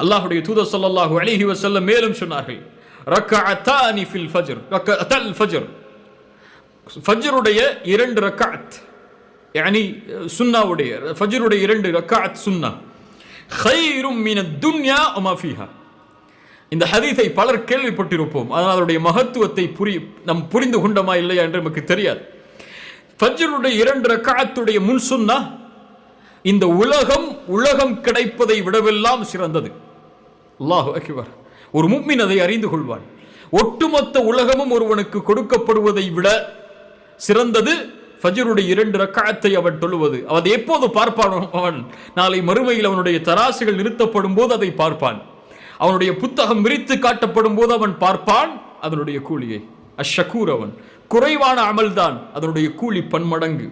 அல்லாஹ்வுடைய தூதர் ஸல்லல்லாஹு அலைஹி வஸல்லம் மேலும் சொன்னார்கள், ரக்அத்தானி ஃபில் ஃபஜ்ர், ரக்அத்தல் ஃபஜ்ர், ஃபஜ்ருடைய 2 ரக்அத், யானி சுன்னாவுடைய ஃபஜ்ருடைய 2 ரக்அத் சுன்னா, கைரும் மினத் துன்யா வமா ஃபீஹா. இந்த ஹதீஸை பலர் கேள்விப்பட்டிருப்போம், ஆனால் அதனுடைய மகத்துவத்தை நாம் புரிந்து கொண்டோமா இல்லையா என்று நமக்கு தெரியாது. ஃபஜ்ருடைய 2 ரக்அத்துடைய முன் சுன்னா இந்த உலகம் கிடைப்பதை விடவெல்லாம் சிறந்தது. அல்லாஹு அக்பர். ஒரு முஃமின் அதை அறிந்து கொள்வான். ஒட்டுமொத்த உலகமும் ஒருவனுக்கு கொடுக்கப்படுவதை விட சிறந்தது ஃபஜ்ருடைய 2 ரக்அத்தை அவன் தொழுவது. அவன் எப்போது பார்ப்பான்? அவன் நாளை மறுமையில் அவனுடைய தராசுகள் நிறுத்தப்படும் போது அதை பார்ப்பான். அவனுடைய புத்தகம் விரித்து காட்டப்படும் போது அவன் பார்ப்பான் அதனுடைய கூலியை. அஷ்ஷகூர், அவன் குறைவான அமல்தான், அதனுடைய கூலி பன்மடங்கு.